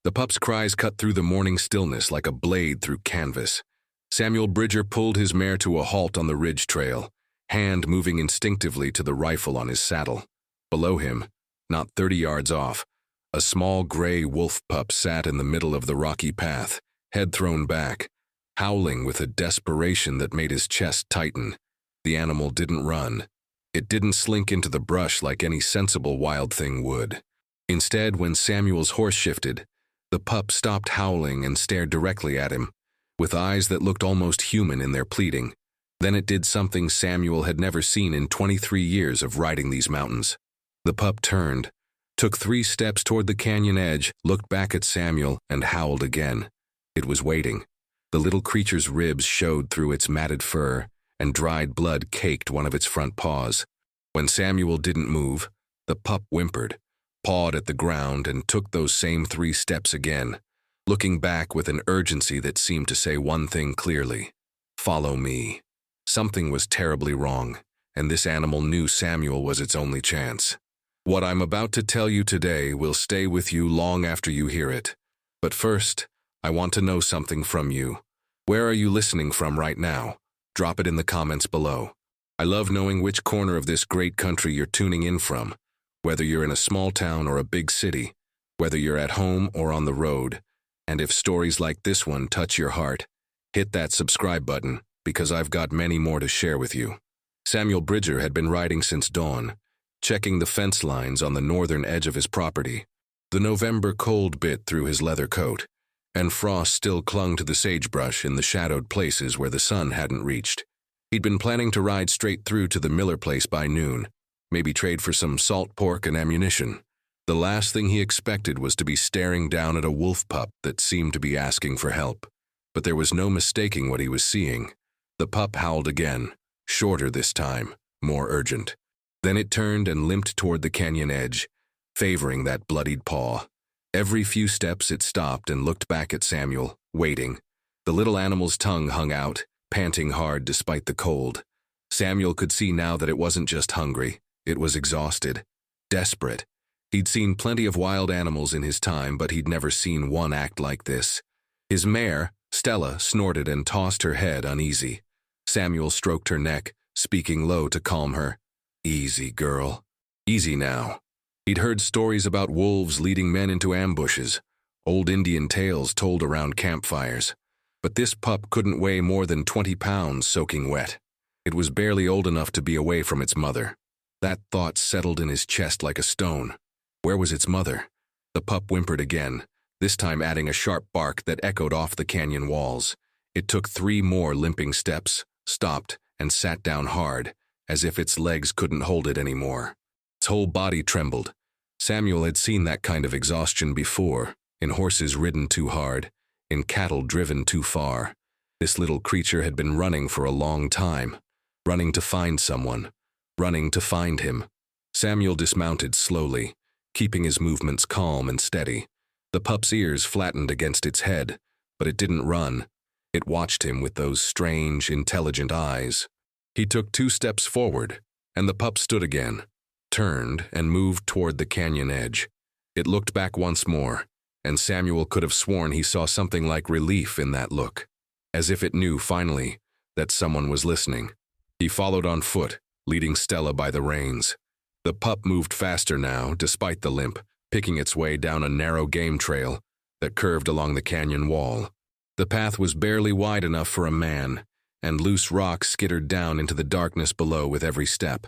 The pup's cries cut through the morning stillness like a blade through canvas. Samuel Bridger pulled his mare to a halt on the ridge trail, hand moving instinctively to the rifle on his saddle. Below him, not 30 yards off, a small gray wolf pup sat in the middle of the rocky path, head thrown back, howling with a desperation that made his chest tighten. The animal didn't run. It didn't slink into the brush like any sensible wild thing would. Instead, when Samuel's horse shifted, the pup stopped howling and stared directly at him, with eyes that looked almost human in their pleading. Then it did something Samuel had never seen in 23 years of riding these mountains. The pup turned, took 3 steps toward the canyon edge, looked back at Samuel, and howled again. It was waiting. The little creature's ribs showed through its matted fur, and dried blood caked one of its front paws. When Samuel didn't move, the pup whimpered, pawed at the ground, and took those same 3 steps again, looking back with an urgency that seemed to say one thing clearly: "Follow me." Something was terribly wrong, and this animal knew Samuel was its only chance. What I'm about to tell you today will stay with you long after you hear it. But first, I want to know something from you. Where are you listening from right now? Drop it in the comments below. I love knowing which corner of this great country you're tuning in from, whether you're in a small town or a big city, whether you're at home or on the road. And if stories like this one touch your heart, hit that subscribe button, because I've got many more to share with you. Samuel Bridger had been riding since dawn, checking the fence lines on the northern edge of his property. The November cold bit through his leather coat, and frost still clung to the sagebrush in the shadowed places where the sun hadn't reached. He'd been planning to ride straight through to the Miller place by noon, maybe trade for some salt pork and ammunition. The last thing he expected was to be staring down at a wolf pup that seemed to be asking for help. But there was no mistaking what he was seeing. The pup howled again, shorter this time, more urgent. Then it turned and limped toward the canyon edge, favoring that bloodied paw. Every few steps it stopped and looked back at Samuel, waiting. The little animal's tongue hung out, panting hard despite the cold. Samuel could see now that it wasn't just hungry, it was exhausted, desperate. He'd seen plenty of wild animals in his time, but he'd never seen one act like this. His mare, Stella, snorted and tossed her head uneasy. Samuel stroked her neck, speaking low to calm her. "Easy, girl. Easy now." He'd heard stories about wolves leading men into ambushes, old Indian tales told around campfires. But this pup couldn't weigh more than 20 pounds soaking wet. It was barely old enough to be away from its mother. That thought settled in his chest like a stone. Where was its mother? The pup whimpered again, this time adding a sharp bark that echoed off the canyon walls. It took 3 more limping steps, stopped, and sat down hard, as if its legs couldn't hold it anymore. Its whole body trembled. Samuel had seen that kind of exhaustion before, in horses ridden too hard, in cattle driven too far. This little creature had been running for a long time, running to find someone, running to find him. Samuel dismounted slowly, keeping his movements calm and steady. The pup's ears flattened against its head, but it didn't run. It watched him with those strange, intelligent eyes. He took 2 steps forward, and the pup stood again, turned, and moved toward the canyon edge. It looked back once more, and Samuel could have sworn he saw something like relief in that look, as if it knew, finally, that someone was listening. He followed on foot, leading Stella by the reins. The pup moved faster now, despite the limp, picking its way down a narrow game trail that curved along the canyon wall. The path was barely wide enough for a man, and loose rocks skittered down into the darkness below with every step.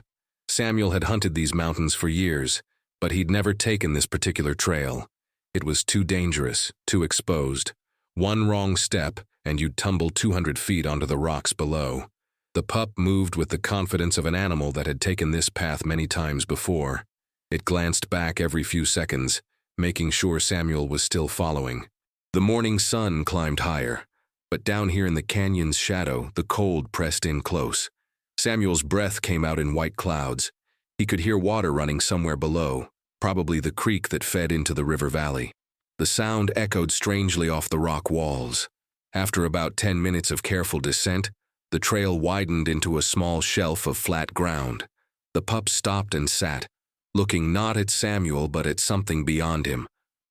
Samuel had hunted these mountains for years, but he'd never taken this particular trail. It was too dangerous, too exposed. One wrong step, and you'd tumble 200 feet onto the rocks below. The pup moved with the confidence of an animal that had taken this path many times before. It glanced back every few seconds, making sure Samuel was still following. The morning sun climbed higher, but down here in the canyon's shadow, the cold pressed in close. Samuel's breath came out in white clouds. He could hear water running somewhere below, probably the creek that fed into the river valley. The sound echoed strangely off the rock walls. After about 10 minutes of careful descent, the trail widened into a small shelf of flat ground. The pup stopped and sat, looking not at Samuel but at something beyond him,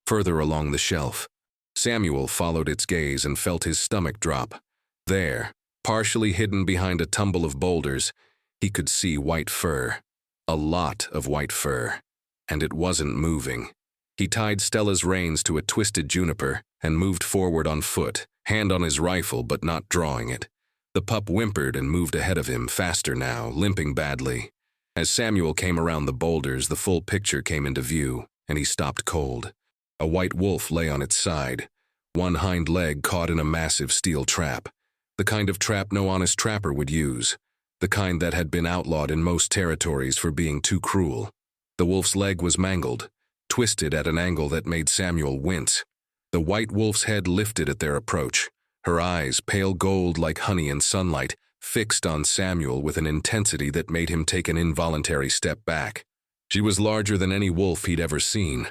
further along the shelf. Samuel followed its gaze and felt his stomach drop. There, partially hidden behind a tumble of boulders, he could see white fur. A lot of white fur. And it wasn't moving. He tied Stella's reins to a twisted juniper and moved forward on foot, hand on his rifle but not drawing it. The pup whimpered and moved ahead of him, faster now, limping badly. As Samuel came around the boulders, the full picture came into view, and he stopped cold. A white wolf lay on its side, one hind leg caught in a massive steel trap. The kind of trap no honest trapper would use. The kind that had been outlawed in most territories for being too cruel. The wolf's leg was mangled, twisted at an angle that made Samuel wince. The white wolf's head lifted at their approach, her eyes, pale gold like honey in sunlight, fixed on Samuel with an intensity that made him take an involuntary step back. She was larger than any wolf he'd ever seen,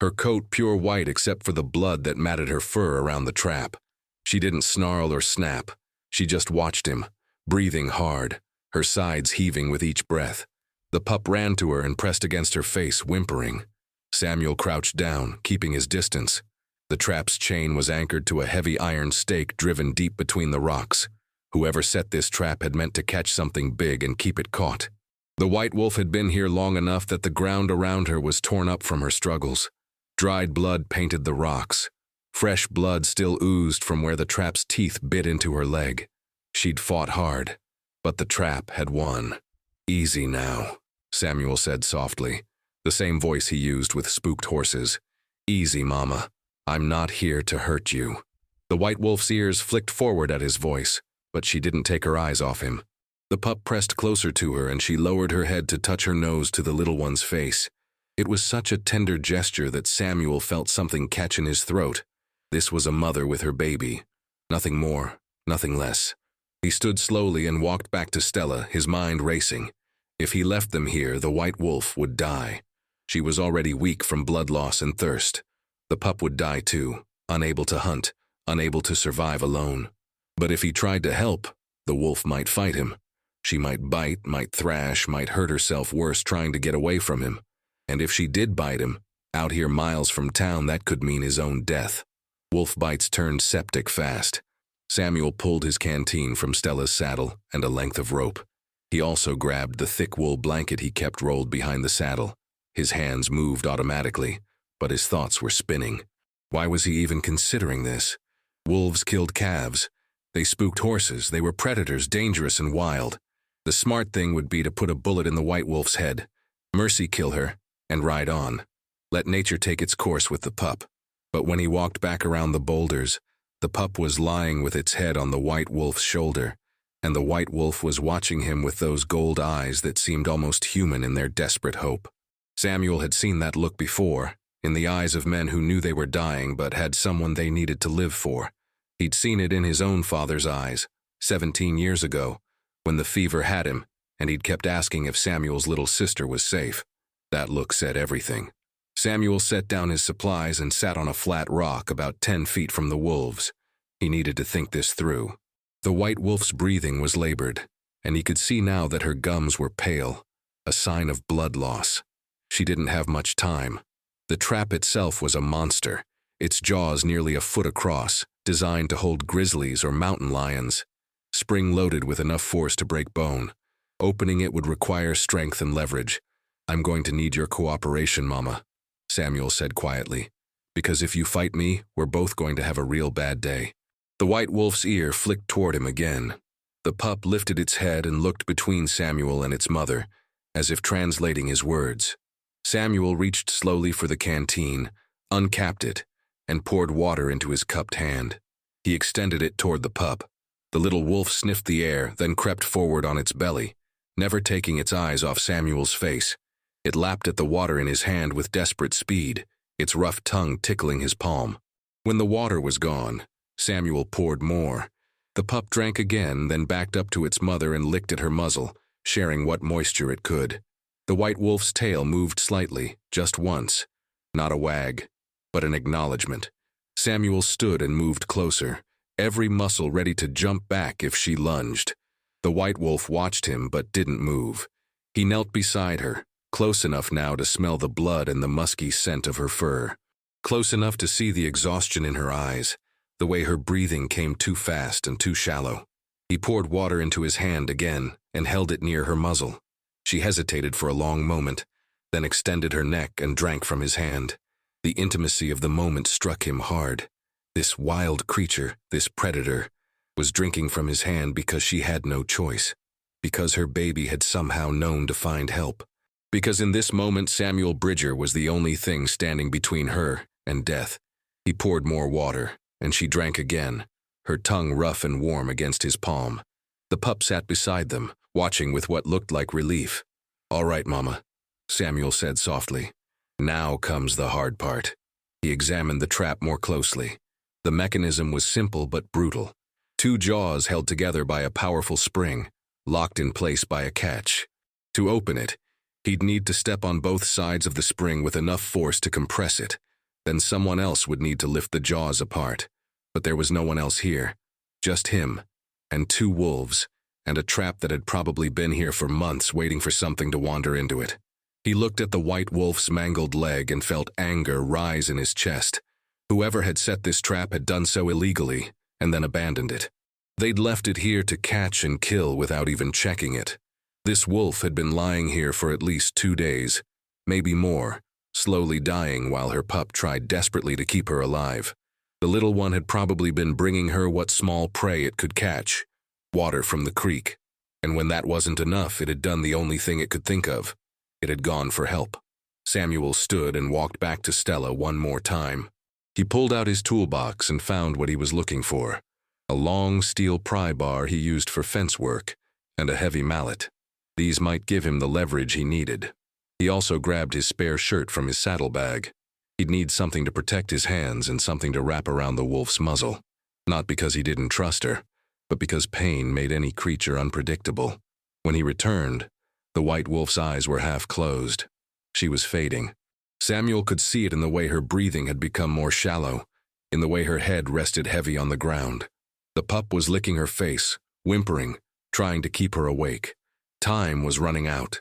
her coat pure white except for the blood that matted her fur around the trap. She didn't snarl or snap. She just watched him, breathing hard, her sides heaving with each breath. The pup ran to her and pressed against her face, whimpering. Samuel crouched down, keeping his distance. The trap's chain was anchored to a heavy iron stake driven deep between the rocks. Whoever set this trap had meant to catch something big and keep it caught. The white wolf had been here long enough that the ground around her was torn up from her struggles. Dried blood painted the rocks. Fresh blood still oozed from where the trap's teeth bit into her leg. She'd fought hard, but the trap had won. "Easy now," Samuel said softly, the same voice he used with spooked horses. "Easy, Mama. I'm not here to hurt you." The white wolf's ears flicked forward at his voice, but she didn't take her eyes off him. The pup pressed closer to her and she lowered her head to touch her nose to the little one's face. It was such a tender gesture that Samuel felt something catch in his throat. This was a mother with her baby. Nothing more, nothing less. He stood slowly and walked back to Stella, his mind racing. If he left them here, the white wolf would die. She was already weak from blood loss and thirst. The pup would die too, unable to hunt, unable to survive alone. But if he tried to help, the wolf might fight him. She might bite, might thrash, might hurt herself worse trying to get away from him. And if she did bite him, out here miles from town, that could mean his own death. Wolf bites turned septic fast. Samuel pulled his canteen from Stella's saddle and a length of rope. He also grabbed the thick wool blanket he kept rolled behind the saddle. His hands moved automatically, but his thoughts were spinning. Why was he even considering this? Wolves killed calves. They spooked horses. They were predators, dangerous and wild. The smart thing would be to put a bullet in the white wolf's head, mercy kill her, and ride on. Let nature take its course with the pup. But when he walked back around the boulders, the pup was lying with its head on the white wolf's shoulder, and the white wolf was watching him with those gold eyes that seemed almost human in their desperate hope. Samuel had seen that look before, in the eyes of men who knew they were dying but had someone they needed to live for. He'd seen it in his own father's eyes, 17 years ago, when the fever had him, and he'd kept asking if Samuel's little sister was safe. That look said everything. Samuel set down his supplies and sat on a flat rock about 10 feet from the wolves. He needed to think this through. The white wolf's breathing was labored, and he could see now that her gums were pale, a sign of blood loss. She didn't have much time. The trap itself was a monster, its jaws nearly a foot across, designed to hold grizzlies or mountain lions. Spring-loaded with enough force to break bone. Opening it would require strength and leverage. "I'm going to need your cooperation, Mama," Samuel said quietly. "Because if you fight me, we're both going to have a real bad day." The white wolf's ear flicked toward him again. The pup lifted its head and looked between Samuel and its mother, as if translating his words. Samuel reached slowly for the canteen, uncapped it, and poured water into his cupped hand. He extended it toward the pup. The little wolf sniffed the air, then crept forward on its belly, never taking its eyes off Samuel's face. It lapped at the water in his hand with desperate speed, its rough tongue tickling his palm. When the water was gone, Samuel poured more. The pup drank again, then backed up to its mother and licked at her muzzle, sharing what moisture it could. The white wolf's tail moved slightly, just once. Not a wag, but an acknowledgement. Samuel stood and moved closer, every muscle ready to jump back if she lunged. The white wolf watched him but didn't move. He knelt beside her, close enough now to smell the blood and the musky scent of her fur. close enough to see the exhaustion in her eyes, the way her breathing came too fast and too shallow. He poured water into his hand again and held it near her muzzle. She hesitated for a long moment, then extended her neck and drank from his hand. The intimacy of the moment struck him hard. This wild creature, this predator, was drinking from his hand because she had no choice, because her baby had somehow known to find help, because in this moment Samuel Bridger was the only thing standing between her and death. He poured more water, and she drank again, her tongue rough and warm against his palm. The pup sat beside them, watching with what looked like relief. "All right, Mama," Samuel said softly. "Now comes the hard part." He examined the trap more closely. The mechanism was simple but brutal. Two jaws held together by a powerful spring, locked in place by a catch. To open it, he'd need to step on both sides of the spring with enough force to compress it. Then someone else would need to lift the jaws apart. But there was no one else here. Just him, and two wolves, and a trap that had probably been here for months waiting for something to wander into it. He looked at the white wolf's mangled leg and felt anger rise in his chest. Whoever had set this trap had done so illegally, and then abandoned it. They'd left it here to catch and kill without even checking it. This wolf had been lying here for at least 2 days, maybe more, slowly dying while her pup tried desperately to keep her alive. The little one had probably been bringing her what small prey it could catch, water from the creek. And when that wasn't enough, it had done the only thing it could think of. It had gone for help. Samuel stood and walked back to Stella one more time. He pulled out his toolbox and found what he was looking for. A long steel pry bar he used for fence work, and a heavy mallet. These might give him the leverage he needed. He also grabbed his spare shirt from his saddlebag. He'd need something to protect his hands and something to wrap around the wolf's muzzle. Not because he didn't trust her, but because pain made any creature unpredictable. When he returned, the white wolf's eyes were half closed. She was fading. Samuel could see it in the way her breathing had become more shallow, in the way her head rested heavy on the ground. The pup was licking her face, whimpering, trying to keep her awake. Time was running out.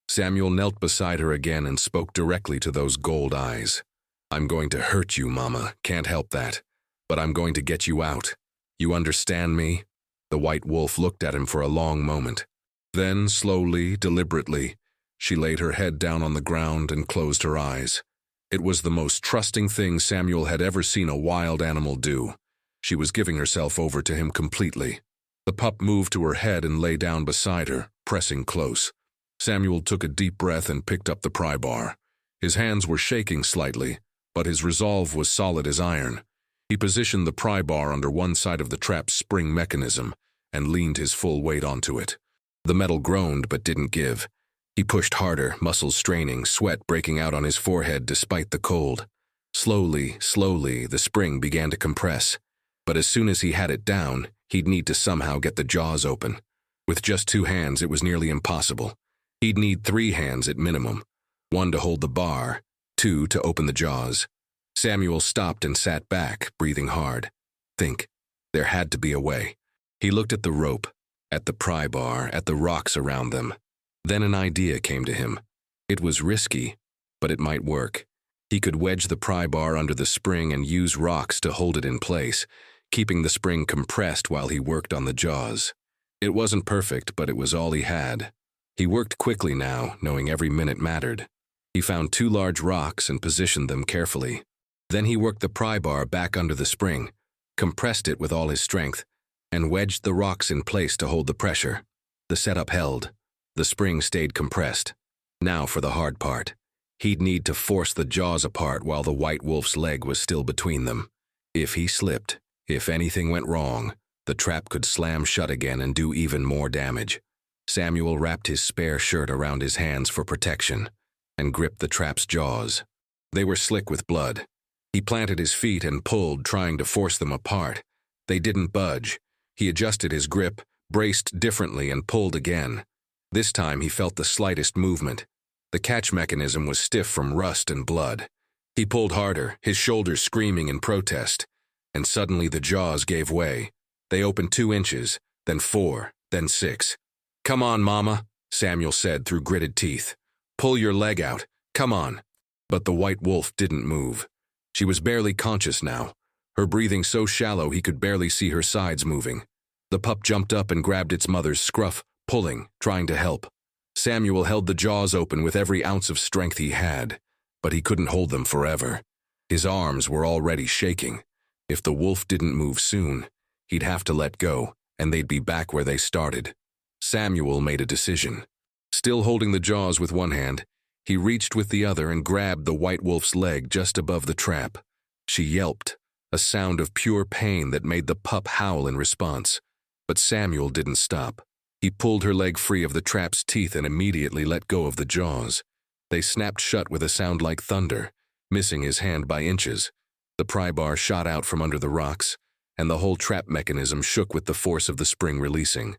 Samuel knelt beside her again and spoke directly to those gold eyes. "I'm going to hurt you, Mama, can't help that. But I'm going to get you out. You understand me?" The white wolf looked at him for a long moment. Then, slowly, deliberately, she laid her head down on the ground and closed her eyes. It was the most trusting thing Samuel had ever seen a wild animal do. She was giving herself over to him completely. The pup moved to her head and lay down beside her, pressing close. Samuel took a deep breath and picked up the pry bar. His hands were shaking slightly, but his resolve was solid as iron. He positioned the pry bar under one side of the trap's spring mechanism and leaned his full weight onto it. The metal groaned but didn't give. He pushed harder, muscles straining, sweat breaking out on his forehead despite the cold. Slowly, slowly, the spring began to compress. But as soon as he had it down, he'd need to somehow get the jaws open. With just 2 hands, it was nearly impossible. He'd need 3 hands at minimum. 1 to hold the bar, 2 to open the jaws. Samuel stopped and sat back, breathing hard. Think. There had to be a way. He looked at the rope, at the pry bar, at the rocks around them. Then an idea came to him. It was risky, but it might work. He could wedge the pry bar under the spring and use rocks to hold it in place, keeping the spring compressed while he worked on the jaws. It wasn't perfect, but it was all he had. He worked quickly now, knowing every minute mattered. He found 2 large rocks and positioned them carefully. Then he worked the pry bar back under the spring, compressed it with all his strength, and wedged the rocks in place to hold the pressure. The setup held. The spring stayed compressed. Now for the hard part. He'd need to force the jaws apart while the white wolf's leg was still between them. If he slipped, if anything went wrong, the trap could slam shut again and do even more damage. Samuel wrapped his spare shirt around his hands for protection and gripped the trap's jaws. They were slick with blood. He planted his feet and pulled, trying to force them apart. They didn't budge. He adjusted his grip, braced differently, and pulled again. This time he felt the slightest movement. The catch mechanism was stiff from rust and blood. He pulled harder, his shoulders screaming in protest, and suddenly the jaws gave way. They opened 2 inches, then 4, then 6. "Come on, Mama," Samuel said through gritted teeth. "Pull your leg out. Come on." But the white wolf didn't move. She was barely conscious now, her breathing so shallow he could barely see her sides moving. The pup jumped up and grabbed its mother's scruff, pulling, trying to help. Samuel held the jaws open with every ounce of strength he had, but he couldn't hold them forever. His arms were already shaking. If the wolf didn't move soon, he'd have to let go, and they'd be back where they started. Samuel made a decision. Still holding the jaws with one hand, he reached with the other and grabbed the white wolf's leg just above the trap. She yelped, a sound of pure pain that made the pup howl in response. But Samuel didn't stop. He pulled her leg free of the trap's teeth and immediately let go of the jaws. They snapped shut with a sound like thunder, missing his hand by inches. The pry bar shot out from under the rocks, and the whole trap mechanism shook with the force of the spring releasing.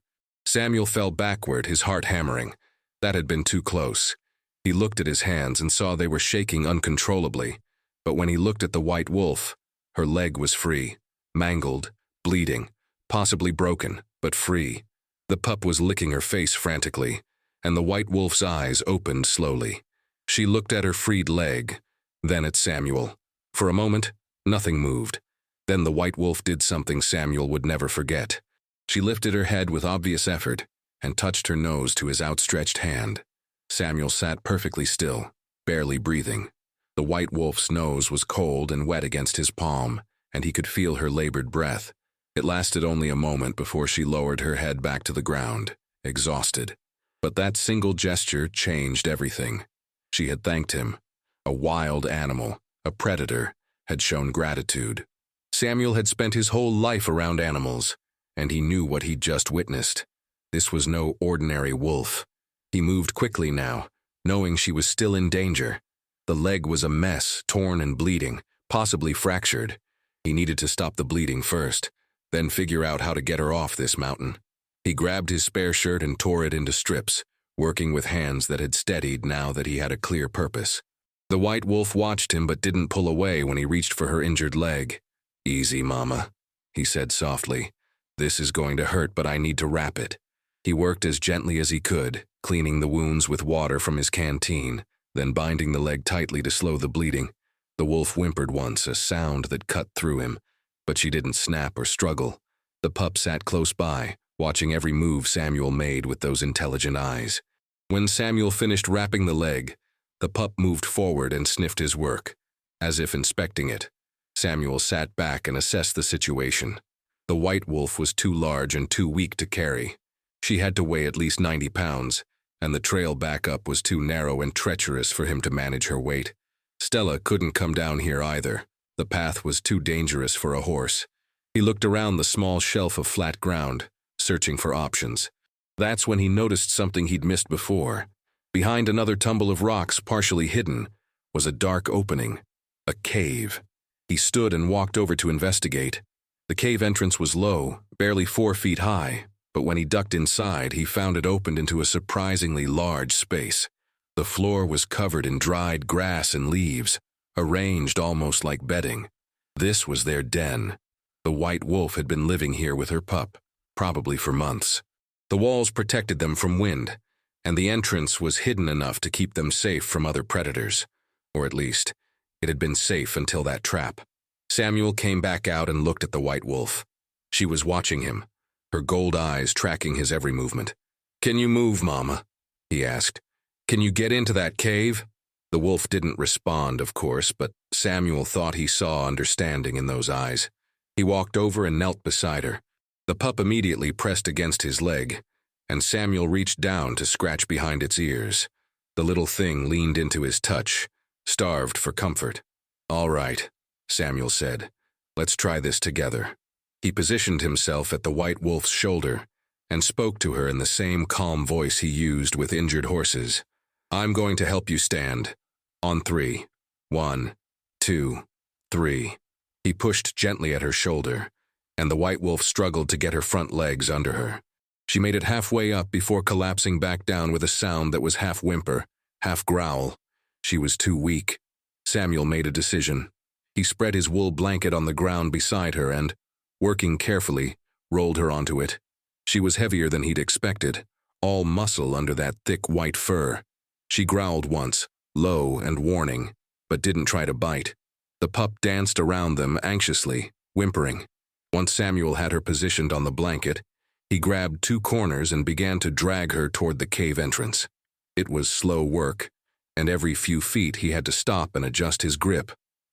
Samuel fell backward, his heart hammering. That had been too close. He looked at his hands and saw they were shaking uncontrollably. But when he looked at the white wolf, her leg was free, mangled, bleeding, possibly broken, but free. The pup was licking her face frantically, and the white wolf's eyes opened slowly. She looked at her freed leg, then at Samuel. For a moment, nothing moved. Then the white wolf did something Samuel would never forget. She lifted her head with obvious effort and touched her nose to his outstretched hand. Samuel sat perfectly still, barely breathing. The white wolf's nose was cold and wet against his palm, and he could feel her labored breath. It lasted only a moment before she lowered her head back to the ground, exhausted. But that single gesture changed everything. She had thanked him. A wild animal, a predator, had shown gratitude. Samuel had spent his whole life around animals, and he knew what he'd just witnessed. This was no ordinary wolf. He moved quickly now, knowing she was still in danger. The leg was a mess, torn and bleeding, possibly fractured. He needed to stop the bleeding first, then figure out how to get her off this mountain. He grabbed his spare shirt and tore it into strips, working with hands that had steadied now that he had a clear purpose. The white wolf watched him but didn't pull away when he reached for her injured leg. "Easy, Mama," he said softly. "This is going to hurt, but I need to wrap it." He worked as gently as he could, cleaning the wounds with water from his canteen, then binding the leg tightly to slow the bleeding. The wolf whimpered once, a sound that cut through him, but she didn't snap or struggle. The pup sat close by, watching every move Samuel made with those intelligent eyes. When Samuel finished wrapping the leg, the pup moved forward and sniffed his work, as if inspecting it. Samuel sat back and assessed the situation. The white wolf was too large and too weak to carry. She had to weigh at least 90 pounds, and the trail back up was too narrow and treacherous for him to manage her weight. Stella couldn't come down here either. The path was too dangerous for a horse. He looked around the small shelf of flat ground, searching for options. That's when he noticed something he'd missed before. Behind another tumble of rocks, partially hidden, was a dark opening, a cave. He stood and walked over to investigate. The cave entrance was low, barely 4 feet high, but when he ducked inside, he found it opened into a surprisingly large space. The floor was covered in dried grass and leaves, arranged almost like bedding. This was their den. The white wolf had been living here with her pup, probably for months. The walls protected them from wind, and the entrance was hidden enough to keep them safe from other predators. Or at least, it had been safe until that trap. Samuel came back out and looked at the white wolf. She was watching him, her gold eyes tracking his every movement. "Can you move, Mama?" he asked. "Can you get into that cave?" The wolf didn't respond, of course, but Samuel thought he saw understanding in those eyes. He walked over and knelt beside her. The pup immediately pressed against his leg, and Samuel reached down to scratch behind its ears. The little thing leaned into his touch, starved for comfort. "All right," Samuel said. "Let's try this together." He positioned himself at the white wolf's shoulder and spoke to her in the same calm voice he used with injured horses. "I'm going to help you stand. On 3. 1, 2, 3. He pushed gently at her shoulder, and the white wolf struggled to get her front legs under her. She made it halfway up before collapsing back down with a sound that was half whimper, half growl. She was too weak. Samuel made a decision. He spread his wool blanket on the ground beside her and, working carefully, rolled her onto it. She was heavier than he'd expected, all muscle under that thick white fur. She growled once, low and warning, but didn't try to bite. The pup danced around them anxiously, whimpering. Once Samuel had her positioned on the blanket, he grabbed two corners and began to drag her toward the cave entrance. It was slow work, and every few feet he had to stop and adjust his grip.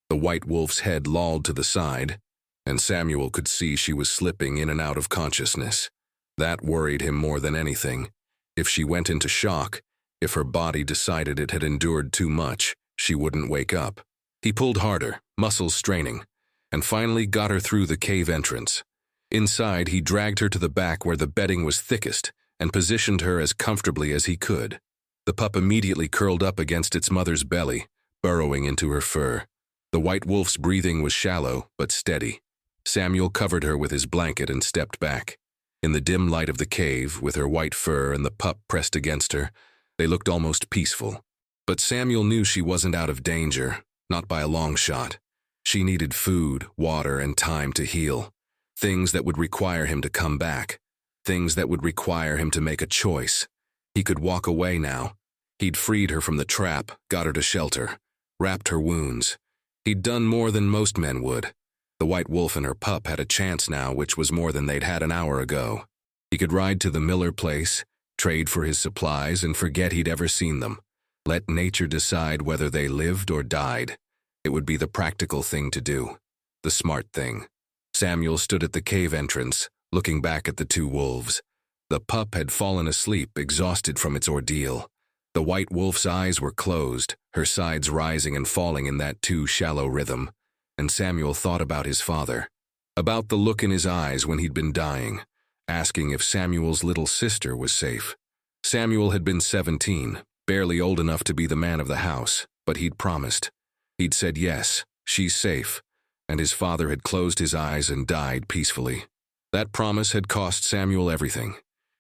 The white wolf's head lolled to the side, and Samuel could see she was slipping in and out of consciousness. That worried him more than anything. If she went into shock, if her body decided it had endured too much, she wouldn't wake up. He pulled harder, muscles straining, and finally got her through the cave entrance. Inside, he dragged her to the back where the bedding was thickest and positioned her as comfortably as he could. The pup immediately curled up against its mother's belly, burrowing into her fur. The white wolf's breathing was shallow but steady. Samuel covered her with his blanket and stepped back. In the dim light of the cave, with her white fur and the pup pressed against her, they looked almost peaceful. But Samuel knew she wasn't out of danger, not by a long shot. She needed food, water, and time to heal. Things that would require him to come back. Things that would require him to make a choice. He could walk away now. He'd freed her from the trap, got her to shelter, wrapped her wounds. He'd done more than most men would. The white wolf and her pup had a chance now, which was more than they'd had an hour ago. He could ride to the Miller place, trade for his supplies, and forget he'd ever seen them. Let nature decide whether they lived or died. It would be the practical thing to do, the smart thing. Samuel stood at the cave entrance, looking back at the two wolves. The pup had fallen asleep, exhausted from its ordeal. The white wolf's eyes were closed, her sides rising and falling in that too shallow rhythm. And Samuel thought about his father, about the look in his eyes when he'd been dying, asking if Samuel's little sister was safe. Samuel had been 17, barely old enough to be the man of the house, but he'd promised. He'd said yes, she's safe, and his father had closed his eyes and died peacefully. That promise had cost Samuel everything.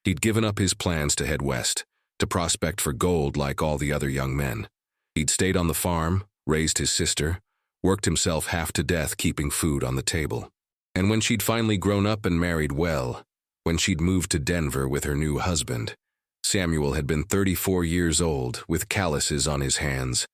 He'd given up his plans to head west, to prospect for gold like all the other young men. He'd stayed on the farm, raised his sister, worked himself half to death keeping food on the table. And when she'd finally grown up and married well, when she'd moved to Denver with her new husband, Samuel had been 34 years old, with calluses on his hands,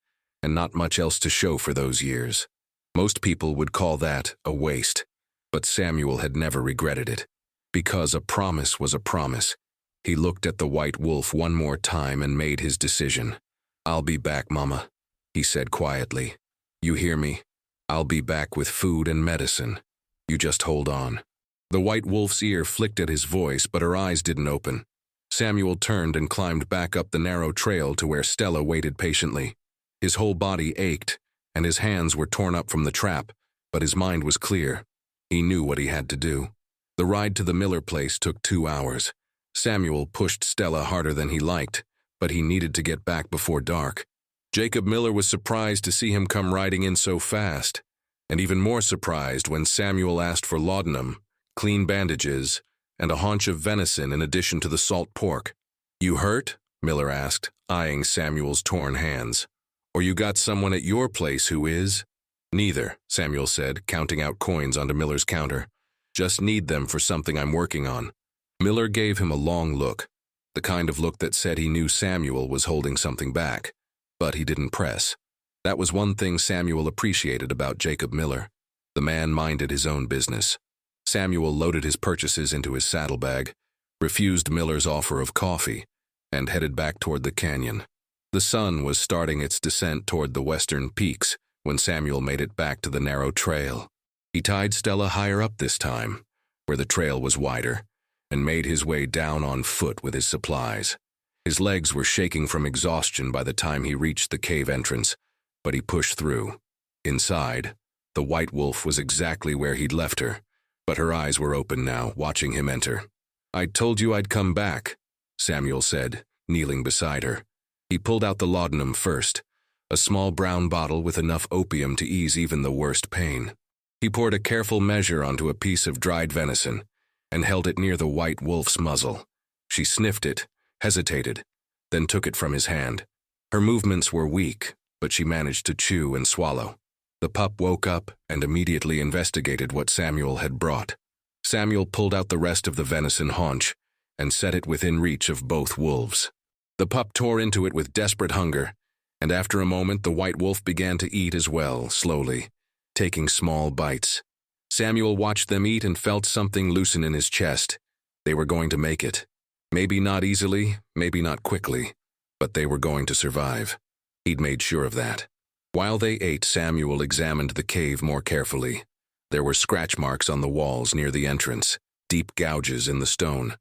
and not much else to show for those years. Most people would call that a waste, but Samuel had never regretted it. Because a promise was a promise. He looked at the white wolf one more time and made his decision. "I'll be back, Mama," he said quietly. "You hear me? I'll be back with food and medicine. You just hold on." The white wolf's ear flicked at his voice, but her eyes didn't open. Samuel turned and climbed back up the narrow trail to where Stella waited patiently. His whole body ached, and his hands were torn up from the trap, but his mind was clear. He knew what he had to do. The ride to the Miller place took 2 hours. Samuel pushed Stella harder than he liked, but he needed to get back before dark. Jacob Miller was surprised to see him come riding in so fast, and even more surprised when Samuel asked for laudanum, clean bandages, and a haunch of venison in addition to the salt pork. "You hurt?" Miller asked, eyeing Samuel's torn hands. "Or you got someone at your place who is?" "Neither," Samuel said, counting out coins onto Miller's counter. "Just need them for something I'm working on." Miller gave him a long look, the kind of look that said he knew Samuel was holding something back. But he didn't press. That was one thing Samuel appreciated about Jacob Miller. The man minded his own business. Samuel loaded his purchases into his saddlebag, refused Miller's offer of coffee, and headed back toward the canyon. The sun was starting its descent toward the western peaks when Samuel made it back to the narrow trail. He tied Stella higher up this time, where the trail was wider, and made his way down on foot with his supplies. His legs were shaking from exhaustion by the time he reached the cave entrance, but he pushed through. Inside, the white wolf was exactly where he'd left her, but her eyes were open now, watching him enter. "I told you I'd come back," Samuel said, kneeling beside her. He pulled out the laudanum first, a small brown bottle with enough opium to ease even the worst pain. He poured a careful measure onto a piece of dried venison and held it near the white wolf's muzzle. She sniffed it, hesitated, then took it from his hand. Her movements were weak, but she managed to chew and swallow. The pup woke up and immediately investigated what Samuel had brought. Samuel pulled out the rest of the venison haunch and set it within reach of both wolves. The pup tore into it with desperate hunger, and after a moment the white wolf began to eat as well, slowly. taking small bites. Samuel watched them eat and felt something loosen in his chest. They were going to make it. Maybe not easily, maybe not quickly, but they were going to survive. He'd made sure of that. While they ate, Samuel examined the cave more carefully. There were scratch marks on the walls near the entrance, deep gouges in the stone.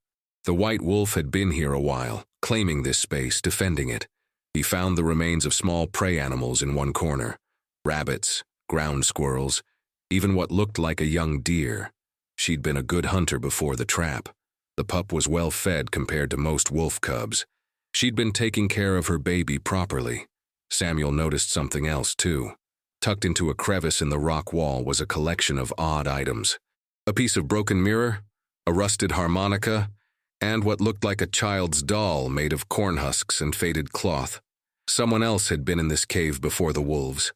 The white wolf had been here a while, claiming this space, defending it. He found the remains of small prey animals in one corner. Rabbits, ground squirrels, even what looked like a young deer. She'd been a good hunter before the trap. The pup was well fed compared to most wolf cubs. She'd been taking care of her baby properly. Samuel noticed something else, too. Tucked into a crevice in the rock wall was a collection of odd items. A piece of broken mirror, a rusted harmonica, and what looked like a child's doll made of corn husks and faded cloth. Someone else had been in this cave before the wolves.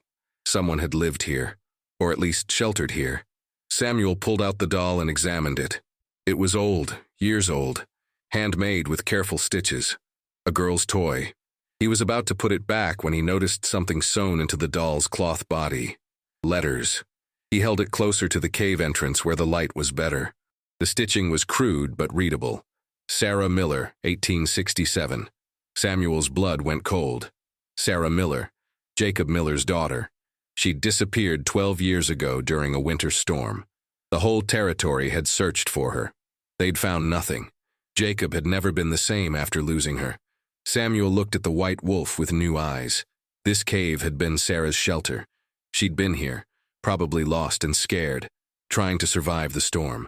Someone had lived here, or at least sheltered here. Samuel pulled out the doll and examined it. It was old, years old, handmade with careful stitches. A girl's toy. He was about to put it back when he noticed something sewn into the doll's cloth body. Letters. He held it closer to the cave entrance where the light was better. The stitching was crude but readable. Sarah Miller, 1867. Samuel's blood went cold. Sarah Miller, Jacob Miller's daughter. She'd disappeared 12 years ago during a winter storm. The whole territory had searched for her. They'd found nothing. Jacob had never been the same after losing her. Samuel looked at the white wolf with new eyes. This cave had been Sarah's shelter. She'd been here, probably lost and scared, trying to survive the storm.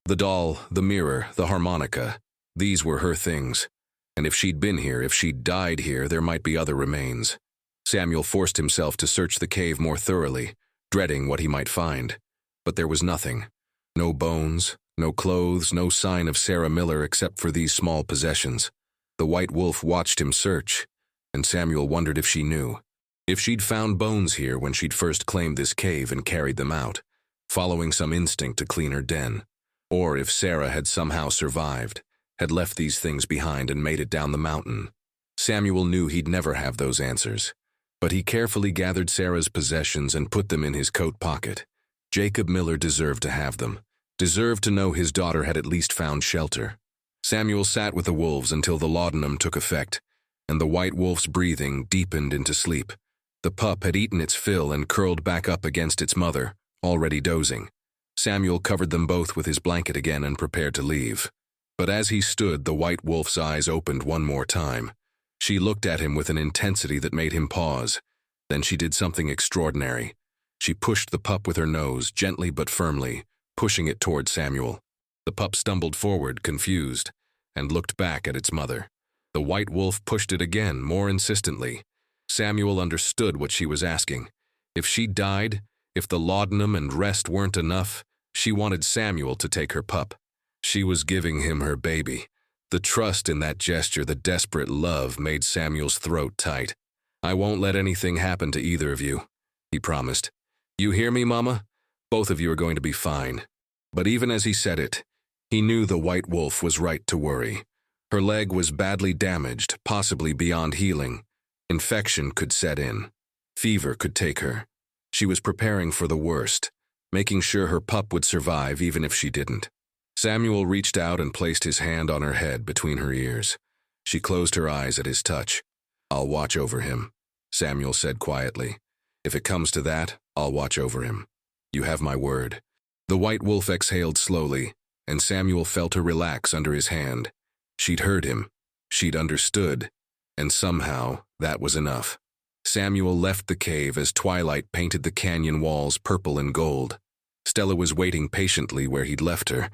The doll, the mirror, the harmonica, these were her things. And if she'd been here, if she'd died here, there might be other remains. Samuel forced himself to search the cave more thoroughly, dreading what he might find. But there was nothing. No bones, no clothes, no sign of Sarah Miller except for these small possessions. The white wolf watched him search, and Samuel wondered if she knew. If she'd found bones here when she'd first claimed this cave and carried them out, following some instinct to clean her den. Or if Sarah had somehow survived, had left these things behind and made it down the mountain. Samuel knew he'd never have those answers, but he carefully gathered Sarah's possessions and put them in his coat pocket. Jacob Miller deserved to have them, deserved to know his daughter had at least found shelter. Samuel sat with the wolves until the laudanum took effect, and the white wolf's breathing deepened into sleep. The pup had eaten its fill and curled back up against its mother, already dozing. Samuel covered them both with his blanket again and prepared to leave. But as he stood, the white wolf's eyes opened one more time. She looked at him with an intensity that made him pause. Then she did something extraordinary. She pushed the pup with her nose, gently but firmly, pushing it toward Samuel. The pup stumbled forward, confused, and looked back at its mother. The white wolf pushed it again, more insistently. Samuel understood what she was asking. If she died, if the laudanum and rest weren't enough, she wanted Samuel to take her pup. She was giving him her baby. The trust in that gesture, the desperate love, made Samuel's throat tight. "I won't let anything happen to either of you," he promised. "You hear me, Mama? Both of you are going to be fine." But even as he said it, he knew the white wolf was right to worry. Her leg was badly damaged, possibly beyond healing. Infection could set in. Fever could take her. She was preparing for the worst, making sure her pup would survive even if she didn't. Samuel reached out and placed his hand on her head between her ears. She closed her eyes at his touch. "I'll watch over him," Samuel said quietly. "If it comes to that, I'll watch over him. You have my word." The white wolf exhaled slowly, and Samuel felt her relax under his hand. She'd heard him. She'd understood. And somehow, that was enough. Samuel left the cave as twilight painted the canyon walls purple and gold. Stella was waiting patiently where he'd left her,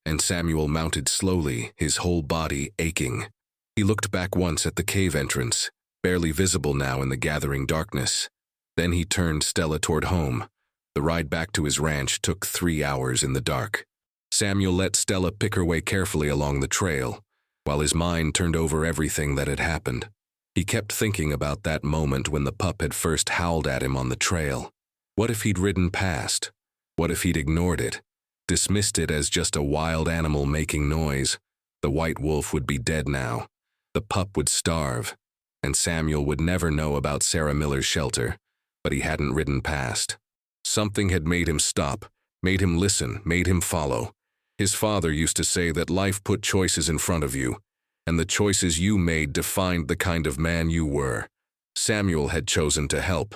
and Samuel mounted slowly, his whole body aching. He looked back once at the cave entrance, barely visible now in the gathering darkness. Then he turned Stella toward home. The ride back to his ranch took 3 hours in the dark. Samuel let Stella pick her way carefully along the trail, while his mind turned over everything that had happened. He kept thinking about that moment when the pup had first howled at him on the trail. What if he'd ridden past? What if he'd ignored it? Dismissed it as just a wild animal making noise? The white wolf would be dead now. The pup would starve. And Samuel would never know about Sarah Miller's shelter, but he hadn't ridden past. Something had made him stop, made him listen, made him follow. His father used to say that life put choices in front of you, and the choices you made defined the kind of man you were. Samuel had chosen to help,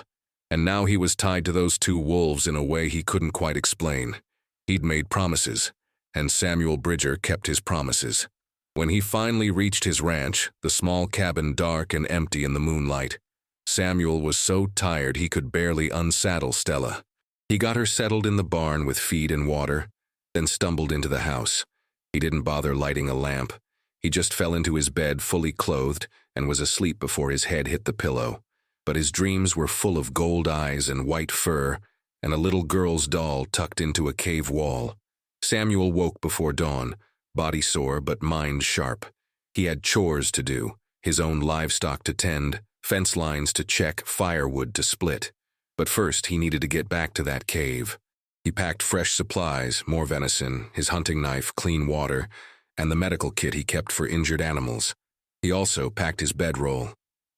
and now he was tied to those two wolves in a way he couldn't quite explain. He'd made promises, and Samuel Bridger kept his promises. When he finally reached his ranch, the small cabin dark and empty in the moonlight, Samuel was so tired he could barely unsaddle Stella. He got her settled in the barn with feed and water, then stumbled into the house. He didn't bother lighting a lamp. He just fell into his bed fully clothed and was asleep before his head hit the pillow. But his dreams were full of gold eyes and white fur and a little girl's doll tucked into a cave wall. Samuel woke before dawn, body sore but mind sharp. He had chores to do, his own livestock to tend, fence lines to check, firewood to split. But first he needed to get back to that cave. He packed fresh supplies, more venison, his hunting knife, clean water, and the medical kit he kept for injured animals. He also packed his bedroll.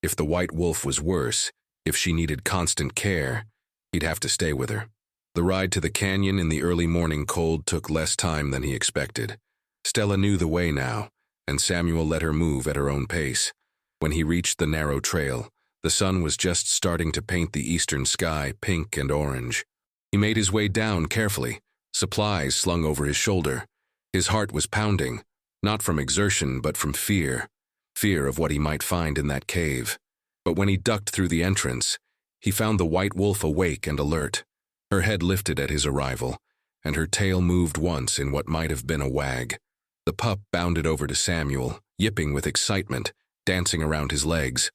If the white wolf was worse, if she needed constant care, he'd have to stay with her. The ride to the canyon in the early morning cold took less time than he expected. Stella knew the way now, and Samuel let her move at her own pace. When he reached the narrow trail, the sun was just starting to paint the eastern sky pink and orange. He made his way down carefully, supplies slung over his shoulder. His heart was pounding, not from exertion but from fear of what he might find in that cave. But when he ducked through the entrance, he found the white wolf awake and alert. Her head lifted at his arrival, and her tail moved once in what might have been a wag. The pup bounded over to Samuel, yipping with excitement, dancing around his legs.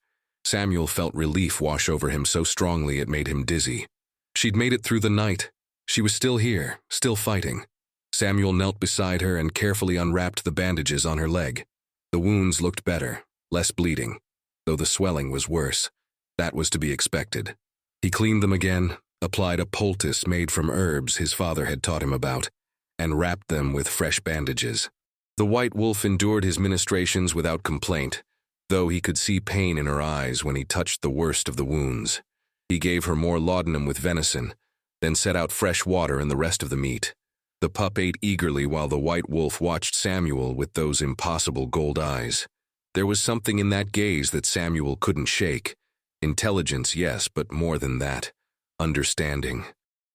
Samuel felt relief wash over him so strongly it made him dizzy. She'd made it through the night. She was still here, still fighting. Samuel knelt beside her and carefully unwrapped the bandages on her leg. The wounds looked better, less bleeding, though the swelling was worse. That was to be expected. He cleaned them again, applied a poultice made from herbs his father had taught him about, and wrapped them with fresh bandages. The white wolf endured his ministrations without complaint, though he could see pain in her eyes when he touched the worst of the wounds. He gave her more laudanum with venison, then set out fresh water and the rest of the meat. The pup ate eagerly while the white wolf watched Samuel with those impossible gold eyes. There was something in that gaze that Samuel couldn't shake. Intelligence, yes, but more than that. Understanding.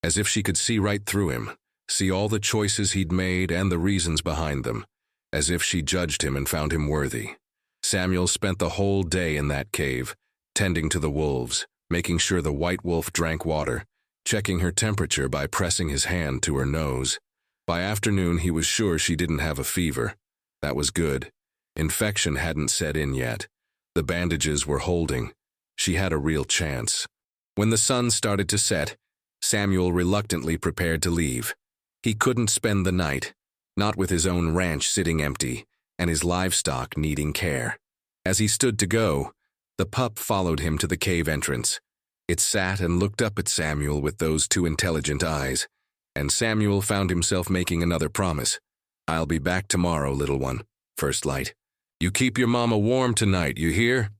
As if she could see right through him, see all the choices he'd made and the reasons behind them. As if she judged him and found him worthy. Samuel spent the whole day in that cave, tending to the wolves, making sure the white wolf drank water, checking her temperature by pressing his hand to her nose. By afternoon, he was sure she didn't have a fever. That was good. Infection hadn't set in yet. The bandages were holding. She had a real chance. When the sun started to set, Samuel reluctantly prepared to leave. He couldn't spend the night, not with his own ranch sitting empty and his livestock needing care. As he stood to go, the pup followed him to the cave entrance. It sat and looked up at Samuel with those two intelligent eyes, and Samuel found himself making another promise. "I'll be back tomorrow, little one. First light. You keep your mama warm tonight, you hear?"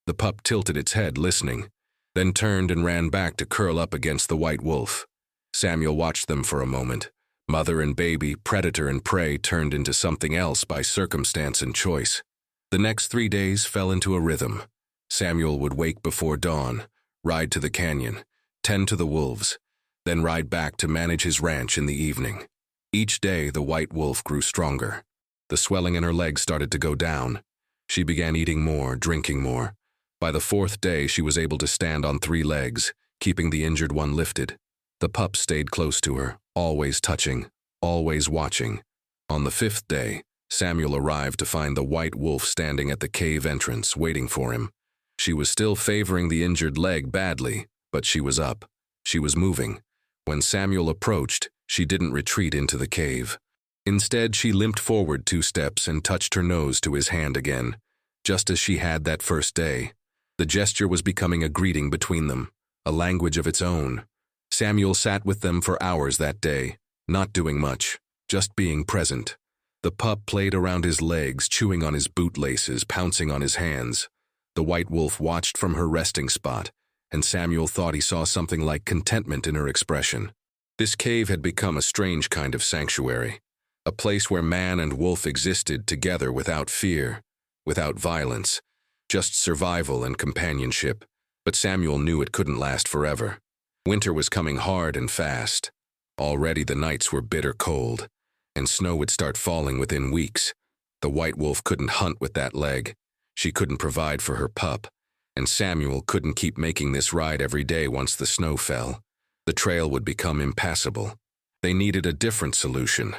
The pup tilted its head, listening, then turned and ran back to curl up against the white wolf. Samuel watched them for a moment. Mother and baby, predator and prey turned into something else by circumstance and choice. The next 3 days fell into a rhythm. Samuel would wake before dawn, ride to the canyon, tend to the wolves, then ride back to manage his ranch in the evening. Each day, the white wolf grew stronger. The swelling in her legs started to go down. She began eating more, drinking more. By the 4th day, she was able to stand on 3 legs, keeping the injured one lifted. The pup stayed close to her, always touching, always watching. On the 5th day, Samuel arrived to find the white wolf standing at the cave entrance, waiting for him. She was still favoring the injured leg badly, but she was up. She was moving. When Samuel approached, she didn't retreat into the cave. Instead, she limped forward 2 steps and touched her nose to his hand again, just as she had that first day. The gesture was becoming a greeting between them, a language of its own. Samuel sat with them for hours that day, not doing much, just being present. The pup played around his legs, chewing on his bootlaces, pouncing on his hands. The white wolf watched from her resting spot, and Samuel thought he saw something like contentment in her expression. This cave had become a strange kind of sanctuary, a place where man and wolf existed together without fear, without violence, just survival and companionship. But Samuel knew it couldn't last forever. Winter was coming hard and fast. Already the nights were bitter cold, and snow would start falling within weeks. The white wolf couldn't hunt with that leg. She couldn't provide for her pup, and Samuel couldn't keep making this ride every day once the snow fell. The trail would become impassable. They needed a different solution.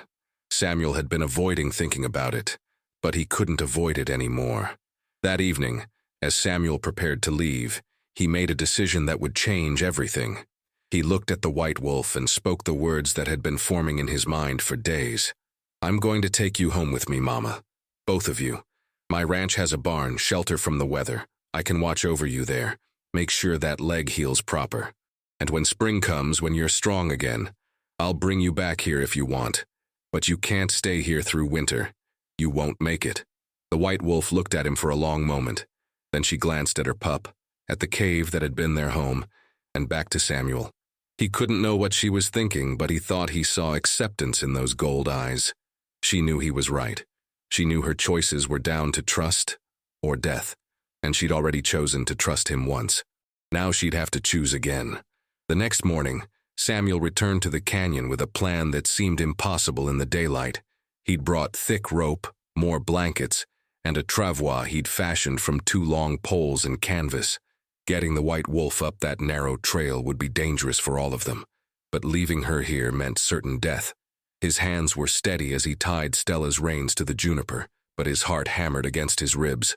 Samuel had been avoiding thinking about it, but he couldn't avoid it anymore. That evening, as Samuel prepared to leave, he made a decision that would change everything. He looked at the white wolf and spoke the words that had been forming in his mind for days. "I'm going to take you home with me, Mama. Both of you. My ranch has a barn, shelter from the weather. I can watch over you there, make sure that leg heals proper. And when spring comes, when you're strong again, I'll bring you back here if you want. But you can't stay here through winter. You won't make it." The white wolf looked at him for a long moment. Then she glanced at her pup, at the cave that had been their home, and back to Samuel. He couldn't know what she was thinking, but he thought he saw acceptance in those gold eyes. She knew he was right. She knew her choices were down to trust or death, and she'd already chosen to trust him once. Now she'd have to choose again. The next morning, Samuel returned to the canyon with a plan that seemed impossible in the daylight. He'd brought thick rope, more blankets, and a travois he'd fashioned from 2 long poles and canvas. Getting the white wolf up that narrow trail would be dangerous for all of them, but leaving her here meant certain death. His hands were steady as he tied Stella's reins to the juniper, but his heart hammered against his ribs.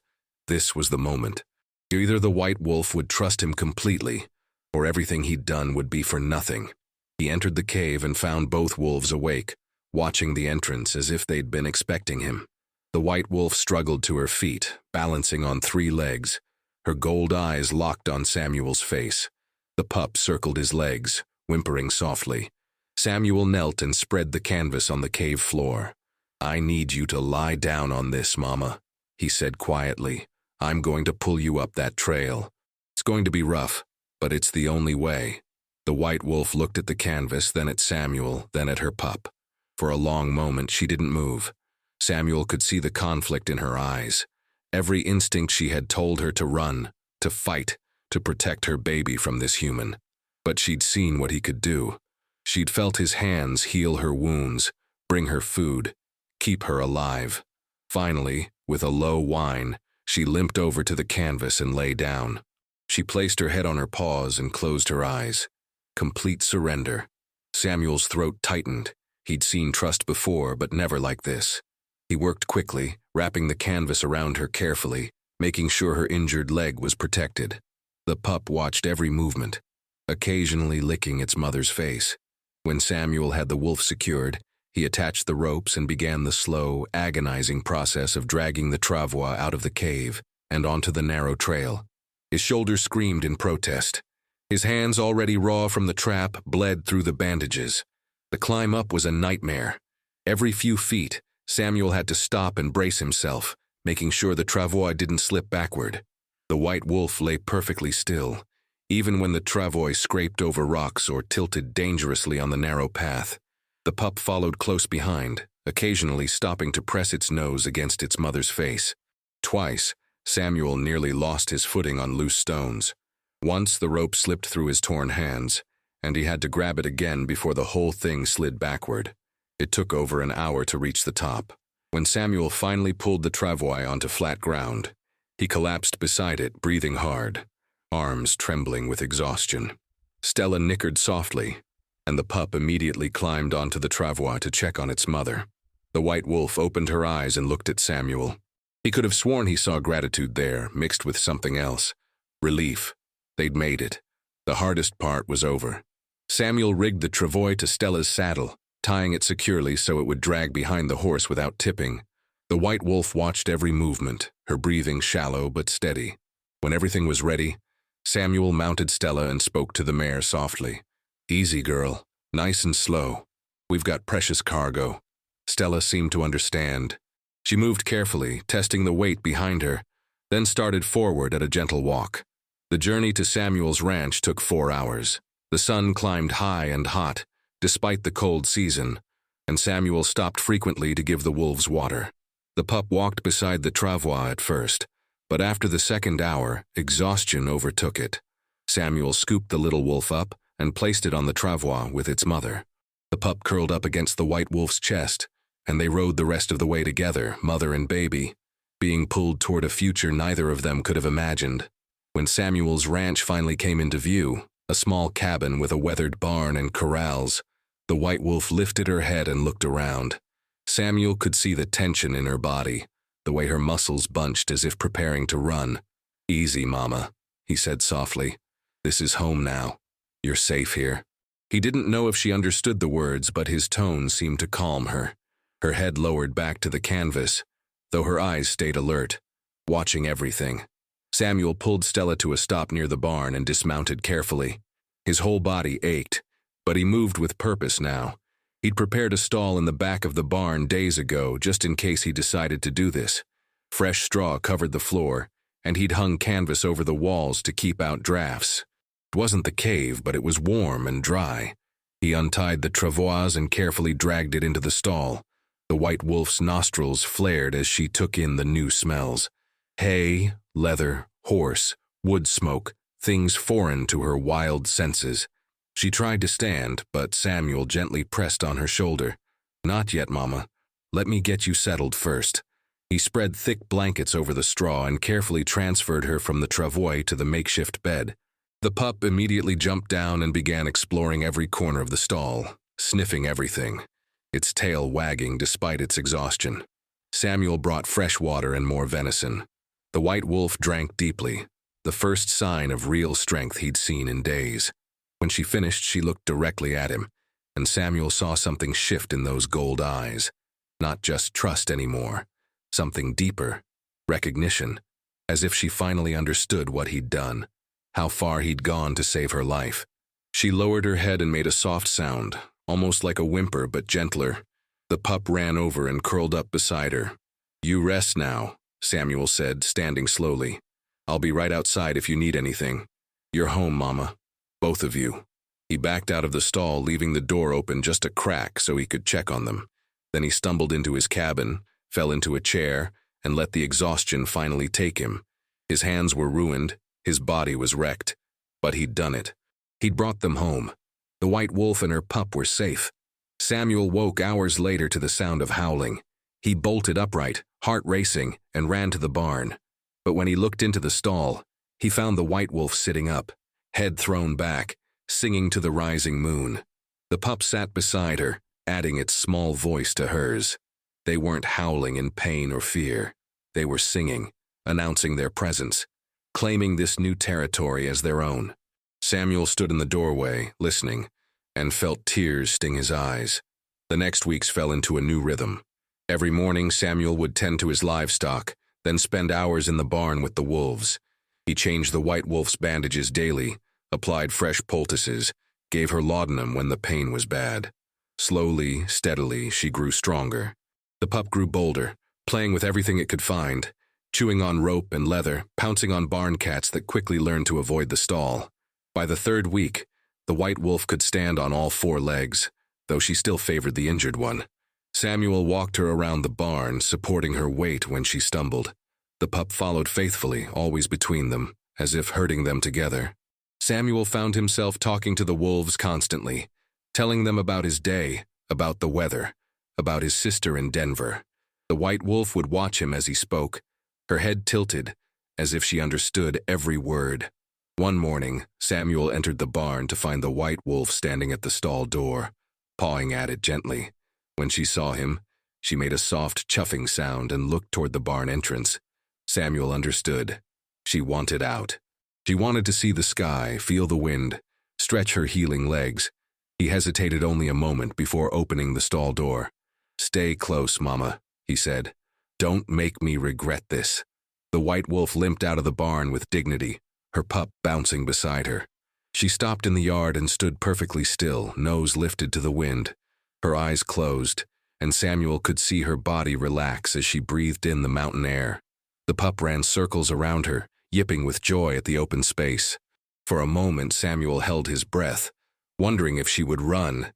This was the moment. Either the white wolf would trust him completely, or everything he'd done would be for nothing. He entered the cave and found both wolves awake, watching the entrance as if they'd been expecting him. The white wolf struggled to her feet, balancing on 3 legs, her gold eyes locked on Samuel's face. The pup circled his legs, whimpering softly. Samuel knelt and spread the canvas on the cave floor. "I need you to lie down on this, Mama," he said quietly. "I'm going to pull you up that trail. It's going to be rough, but it's the only way." The white wolf looked at the canvas, then at Samuel, then at her pup. For a long moment, she didn't move. Samuel could see the conflict in her eyes. Every instinct she had told her to run, to fight, to protect her baby from this human. But she'd seen what he could do. She'd felt his hands heal her wounds, bring her food, keep her alive. Finally, with a low whine, she limped over to the canvas and lay down. She placed her head on her paws and closed her eyes. Complete surrender. Samuel's throat tightened. He'd seen trust before, but never like this. He worked quickly, wrapping the canvas around her carefully, making sure her injured leg was protected. The pup watched every movement, occasionally licking its mother's face. When Samuel had the wolf secured, he attached the ropes and began the slow, agonizing process of dragging the travois out of the cave and onto the narrow trail. His shoulders screamed in protest. His hands, already raw from the trap, bled through the bandages. The climb up was a nightmare. Every few feet, Samuel had to stop and brace himself, making sure the travois didn't slip backward. The white wolf lay perfectly still, even when the travois scraped over rocks or tilted dangerously on the narrow path. The pup followed close behind, occasionally stopping to press its nose against its mother's face. Twice, Samuel nearly lost his footing on loose stones. Once the rope slipped through his torn hands, and he had to grab it again before the whole thing slid backward. It took over an hour to reach the top. When Samuel finally pulled the travois onto flat ground, he collapsed beside it, breathing hard, arms trembling with exhaustion. Stella nickered softly, and the pup immediately climbed onto the travois to check on its mother. The white wolf opened her eyes and looked at Samuel. He could have sworn he saw gratitude there, mixed with something else. Relief. They'd made it. The hardest part was over. Samuel rigged the travois to Stella's saddle, tying it securely so it would drag behind the horse without tipping. The white wolf watched every movement, her breathing shallow but steady. When everything was ready, Samuel mounted Stella and spoke to the mare softly. "Easy, girl. Nice and slow. We've got precious cargo." Stella seemed to understand. She moved carefully, testing the weight behind her, then started forward at a gentle walk. The journey to Samuel's ranch took 4 hours. The sun climbed high and hot, despite the cold season, and Samuel stopped frequently to give the wolves water. The pup walked beside the travois at first, but after the second hour, exhaustion overtook it. Samuel scooped the little wolf up and placed it on the travois with its mother. The pup curled up against the white wolf's chest, and they rode the rest of the way together, mother and baby, being pulled toward a future neither of them could have imagined. When Samuel's ranch finally came into view, a small cabin with a weathered barn and corrals, the white wolf lifted her head and looked around. Samuel could see the tension in her body, the way her muscles bunched as if preparing to run. "Easy, Mama," he said softly. "This is home now. You're safe here." He didn't know if she understood the words, but his tone seemed to calm her. Her head lowered back to the canvas, though her eyes stayed alert, watching everything. Samuel pulled Stella to a stop near the barn and dismounted carefully. His whole body ached, but he moved with purpose now. He'd prepared a stall in the back of the barn days ago just in case he decided to do this. Fresh straw covered the floor, and he'd hung canvas over the walls to keep out drafts. It wasn't the cave, but it was warm and dry. He untied the travois and carefully dragged it into the stall. The white wolf's nostrils flared as she took in the new smells. Hay, leather, horse, wood smoke, things foreign to her wild senses. She tried to stand, but Samuel gently pressed on her shoulder. "Not yet, Mama. Let me get you settled first." He spread thick blankets over the straw and carefully transferred her from the travois to the makeshift bed. The pup immediately jumped down and began exploring every corner of the stall, sniffing everything, its tail wagging despite its exhaustion. Samuel brought fresh water and more venison. The white wolf drank deeply, the first sign of real strength he'd seen in days. When she finished, she looked directly at him, and Samuel saw something shift in those gold eyes. Not just trust anymore, something deeper, recognition, as if she finally understood what he'd done, how far he'd gone to save her life. She lowered her head and made a soft sound, almost like a whimper but gentler. The pup ran over and curled up beside her. "You rest now," Samuel said, standing slowly. "I'll be right outside if you need anything. You're home, Mama. Both of you." He backed out of the stall, leaving the door open just a crack so he could check on them. Then he stumbled into his cabin, fell into a chair, and let the exhaustion finally take him. His hands were ruined, his body was wrecked, but he'd done it. He'd brought them home. The white wolf and her pup were safe. Samuel woke hours later to the sound of howling. He bolted upright, heart racing, and ran to the barn. But when he looked into the stall, he found the white wolf sitting up, head thrown back, singing to the rising moon. The pup sat beside her, adding its small voice to hers. They weren't howling in pain or fear. They were singing, announcing their presence, claiming this new territory as their own. Samuel stood in the doorway, listening, and felt tears sting his eyes. The next weeks fell into a new rhythm. Every morning, Samuel would tend to his livestock, then spend hours in the barn with the wolves. He changed the white wolf's bandages daily, applied fresh poultices, gave her laudanum when the pain was bad. Slowly, steadily, she grew stronger. The pup grew bolder, playing with everything it could find, chewing on rope and leather, pouncing on barn cats that quickly learned to avoid the stall. By the third week, the white wolf could stand on all four legs, though she still favored the injured one. Samuel walked her around the barn, supporting her weight when she stumbled. The pup followed faithfully, always between them, as if herding them together. Samuel found himself talking to the wolves constantly, telling them about his day, about the weather, about his sister in Denver. The white wolf would watch him as he spoke, her head tilted, as if she understood every word. One morning, Samuel entered the barn to find the white wolf standing at the stall door, pawing at it gently. When she saw him, she made a soft chuffing sound and looked toward the barn entrance. Samuel understood. She wanted out. She wanted to see the sky, feel the wind, stretch her healing legs. He hesitated only a moment before opening the stall door. "Stay close, Mama," he said. "Don't make me regret this." The white wolf limped out of the barn with dignity, her pup bouncing beside her. She stopped in the yard and stood perfectly still, nose lifted to the wind. Her eyes closed, and Samuel could see her body relax as she breathed in the mountain air. The pup ran circles around her, yipping with joy at the open space. For a moment, Samuel held his breath, wondering if she would run,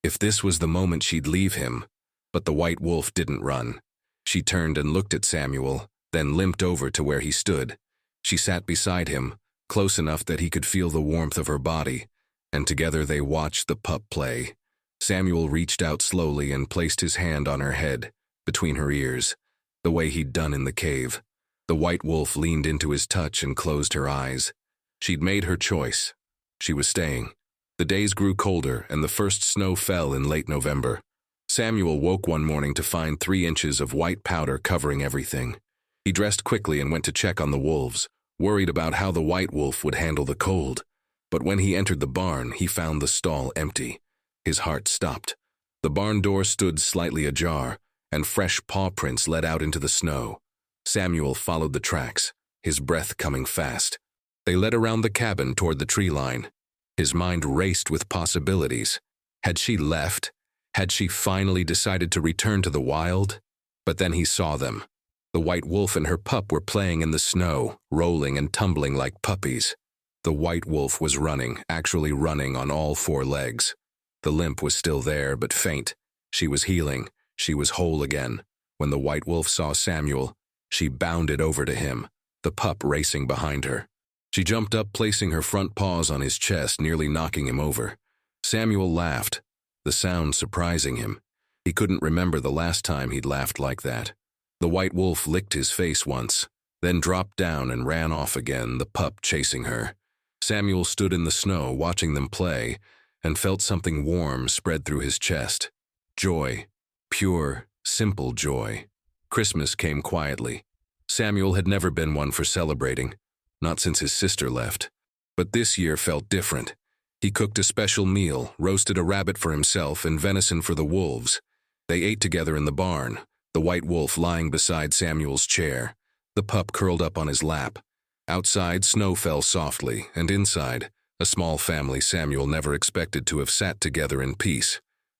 If this was the moment she'd leave him. But the white wolf didn't run. She turned and looked at Samuel, then limped over to where he stood. She sat beside him, close enough that he could feel the warmth of her body, and together they watched the pup play. Samuel reached out slowly and placed his hand on her head, between her ears, the way he'd done in the cave. The white wolf leaned into his touch and closed her eyes. She'd made her choice. She was staying. The days grew colder, and the first snow fell in late November. Samuel woke one morning to find 3 inches of white powder covering everything. He dressed quickly and went to check on the wolves, worried about how the white wolf would handle the cold. But when he entered the barn, he found the stall empty. His heart stopped. The barn door stood slightly ajar, and fresh paw prints led out into the snow. Samuel followed the tracks, his breath coming fast. They led around the cabin toward the tree line. His mind raced with possibilities. Had she left? Had she finally decided to return to the wild? But then he saw them. The white wolf and her pup were playing in the snow, rolling and tumbling like puppies. The white wolf was running, actually running on all 4 legs. The limp was still there, but faint. She was healing. She was whole again. When the white wolf saw Samuel, she bounded over to him, the pup racing behind her. She jumped up, placing her front paws on his chest, nearly knocking him over. Samuel laughed, the sound surprising him. He couldn't remember the last time he'd laughed like that. The white wolf licked his face once, then dropped down and ran off again, the pup chasing her. Samuel stood in the snow, watching them play, and felt something warm spread through his chest. Joy. Pure, simple joy. Christmas came quietly. Samuel had never been one for celebrating, not since his sister left. But this year felt different. He cooked a special meal, roasted a rabbit for himself and venison for the wolves. They ate together in the barn, the white wolf lying beside Samuel's chair, the pup curled up on his lap. Outside, snow fell softly, and inside, a small family Samuel never expected to have sat together in peace.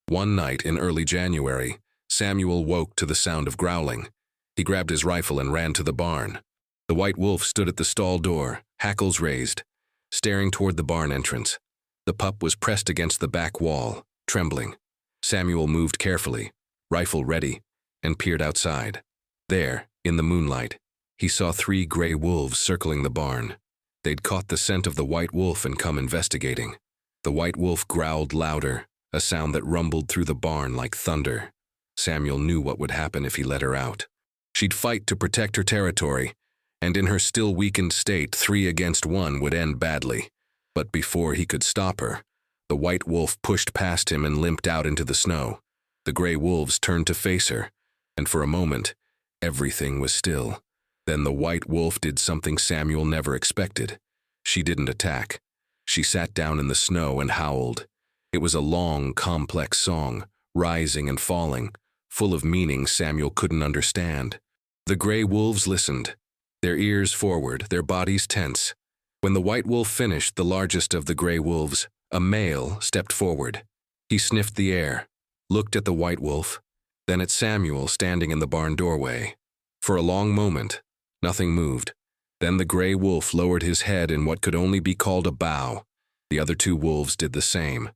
One night in early January, Samuel woke to the sound of growling. He grabbed his rifle and ran to the barn. The white wolf stood at the stall door, hackles raised, staring toward the barn entrance. The pup was pressed against the back wall, trembling. Samuel moved carefully, rifle ready, and peered outside. There, in the moonlight, he saw 3 gray wolves circling the barn. They'd caught the scent of the white wolf and come investigating. The white wolf growled louder, a sound that rumbled through the barn like thunder. Samuel knew what would happen if he let her out. She'd fight to protect her territory, and in her still weakened state, 3 against 1 would end badly. But before he could stop her, the white wolf pushed past him and limped out into the snow. The gray wolves turned to face her, and for a moment, everything was still. Then the white wolf did something Samuel never expected. She didn't attack. She sat down in the snow and howled. It was a long, complex song, rising and falling, full of meaning Samuel couldn't understand. The gray wolves listened, their ears forward, their bodies tense. When the white wolf finished, the largest of the gray wolves, a male, stepped forward. He sniffed the air, looked at the white wolf, then at Samuel standing in the barn doorway. For a long moment, nothing moved. Then the gray wolf lowered his head in what could only be called a bow. The other 2 wolves did the same.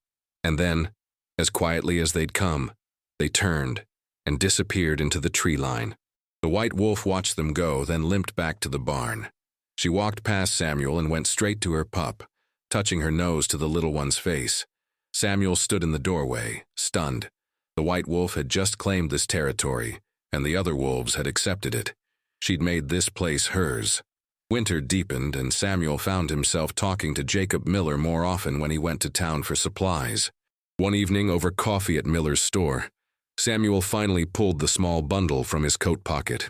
And then, as quietly as they'd come, they turned and disappeared into the tree line. The white wolf watched them go, then limped back to the barn. She walked past Samuel and went straight to her pup, touching her nose to the little one's face. Samuel stood in the doorway, stunned. The white wolf had just claimed this territory, and the other wolves had accepted it. She'd made this place hers. Winter deepened, and Samuel found himself talking to Jacob Miller more often when he went to town for supplies. One evening, over coffee at Miller's store, Samuel finally pulled the small bundle from his coat pocket.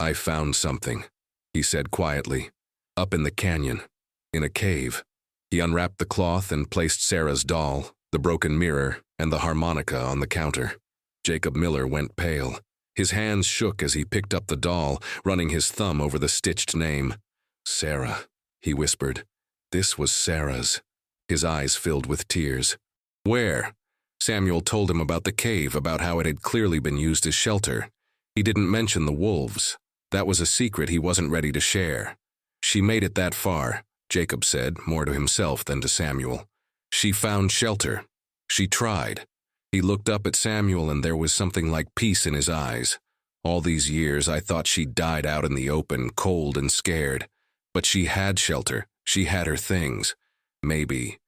"I found something," he said quietly. "Up in the canyon, in a cave." He unwrapped the cloth and placed Sarah's doll, the broken mirror, and the harmonica on the counter. Jacob Miller went pale. His hands shook as he picked up the doll, running his thumb over the stitched name. "Sarah," he whispered. This was Sarah's. His eyes filled with tears. "Where?" Samuel told him about the cave, about how it had clearly been used as shelter. He didn't mention the wolves. That was a secret he wasn't ready to share. "She made it that far," Jacob said, more to himself than to Samuel. "She found shelter. She tried. He looked up at Samuel and there was something like peace in his eyes. All these years I thought she'd died out in the open, cold and scared. But she had shelter, she had her things. Maybe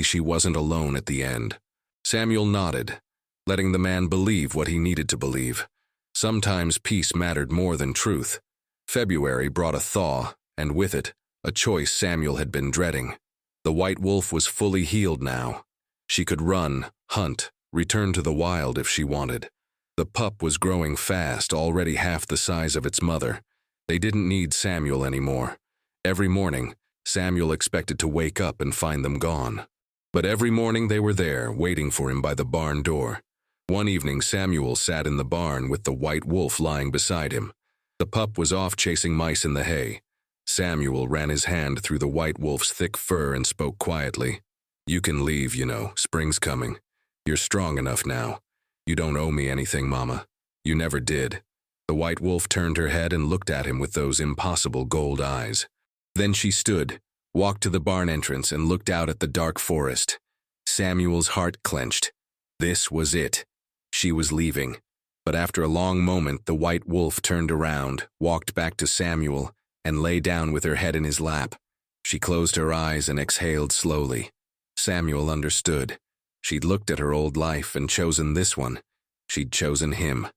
she wasn't alone at the end. Samuel nodded, letting the man believe what he needed to believe. Sometimes peace mattered more than truth. February brought a thaw, and with it, a choice Samuel had been dreading. The white wolf was fully healed now. She could run, hunt, return to the wild if she wanted. The pup was growing fast, already half the size of its mother. They didn't need Samuel anymore. Every morning, Samuel expected to wake up and find them gone. But every morning they were there, waiting for him by the barn door. One evening, Samuel sat in the barn with the white wolf lying beside him. The pup was off chasing mice in the hay. Samuel ran his hand through the white wolf's thick fur and spoke quietly. "You can leave, you know, spring's coming. You're strong enough now. You don't owe me anything, Mama. You never did." The white wolf turned her head and looked at him with those impossible gold eyes. Then she stood, walked to the barn entrance and looked out at the dark forest. Samuel's heart clenched. This was it. She was leaving. But after a long moment, the white wolf turned around, walked back to Samuel, and lay down with her head in his lap. She closed her eyes and exhaled slowly. Samuel understood. She'd looked at her old life and chosen this one. She'd chosen him.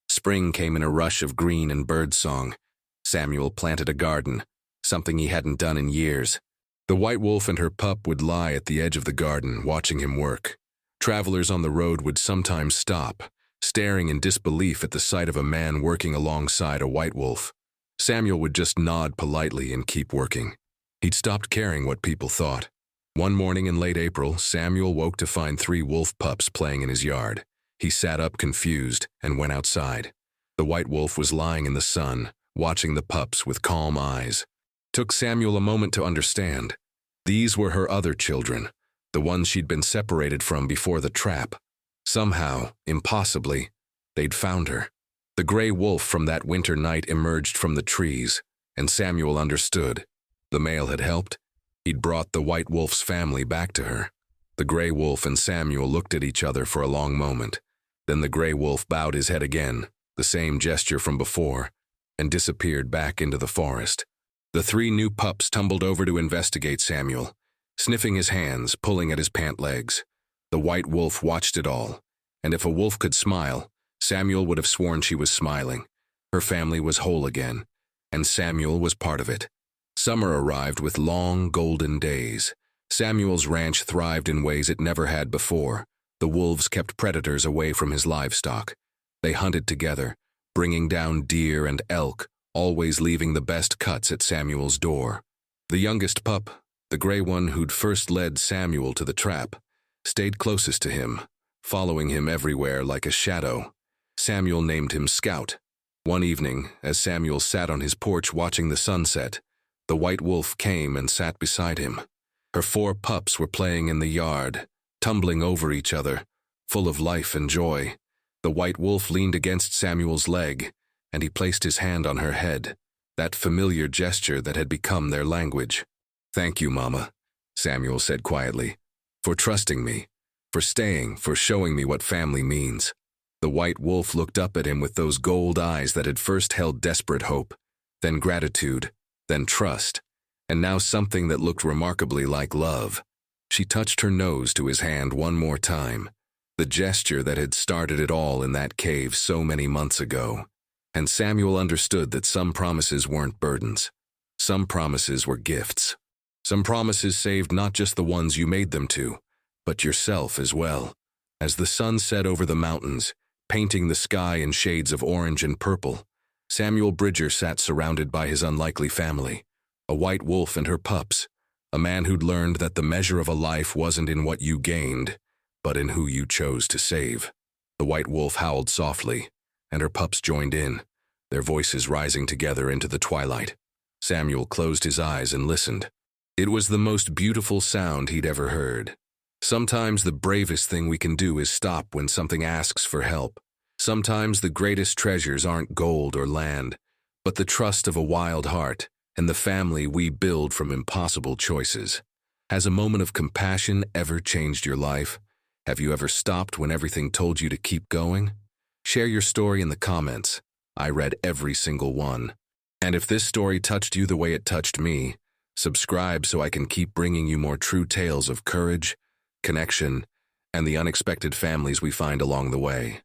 Spring came in a rush of green and birdsong. Samuel planted a garden, something he hadn't done in years. The white wolf and her pup would lie at the edge of the garden, watching him work. Travelers on the road would sometimes stop, staring in disbelief at the sight of a man working alongside a white wolf. Samuel would just nod politely and keep working. He'd stopped caring what people thought. One morning in late April, Samuel woke to find 3 wolf pups playing in his yard. He sat up confused and went outside. The white wolf was lying in the sun, watching the pups with calm eyes. Took Samuel a moment to understand. These were her other children, the ones she'd been separated from before the trap. Somehow, impossibly, they'd found her. The gray wolf from that winter night emerged from the trees, and Samuel understood. The male had helped. He'd brought the white wolf's family back to her. The gray wolf and Samuel looked at each other for a long moment. Then the gray wolf bowed his head again, the same gesture from before, and disappeared back into the forest. The 3 new pups tumbled over to investigate Samuel, sniffing his hands, pulling at his pant legs. The white wolf watched it all, and if a wolf could smile, Samuel would have sworn she was smiling. Her family was whole again, and Samuel was part of it. Summer arrived with long, golden days. Samuel's ranch thrived in ways it never had before. The wolves kept predators away from his livestock. They hunted together, bringing down deer and elk, always leaving the best cuts at Samuel's door. The youngest pup, the gray one who'd first led Samuel to the trap, stayed closest to him, following him everywhere like a shadow. Samuel named him Scout. One evening, as Samuel sat on his porch watching the sunset, the white wolf came and sat beside him. Her 4 pups were playing in the yard, tumbling over each other, full of life and joy. The white wolf leaned against Samuel's leg, and he placed his hand on her head, that familiar gesture that had become their language. "Thank you, Mama," Samuel said quietly, "for trusting me, for staying, for showing me what family means." The white wolf looked up at him with those gold eyes that had first held desperate hope, then gratitude, then trust, and now something that looked remarkably like love. She touched her nose to his hand one more time, the gesture that had started it all in that cave so many months ago. And Samuel understood that some promises weren't burdens. Some promises were gifts. Some promises saved not just the ones you made them to, but yourself as well. As the sun set over the mountains, painting the sky in shades of orange and purple, Samuel Bridger sat surrounded by his unlikely family, a white wolf and her pups, a man who'd learned that the measure of a life wasn't in what you gained, but in who you chose to save. The white wolf howled softly, and her pups joined in, their voices rising together into the twilight. Samuel closed his eyes and listened. It was the most beautiful sound he'd ever heard. Sometimes the bravest thing we can do is stop when something asks for help. Sometimes the greatest treasures aren't gold or land, but the trust of a wild heart and the family we build from impossible choices. Has a moment of compassion ever changed your life? Have you ever stopped when everything told you to keep going? Share your story in the comments. I read every single one. And if this story touched you the way it touched me, subscribe so I can keep bringing you more true tales of courage, connection, and the unexpected families we find along the way.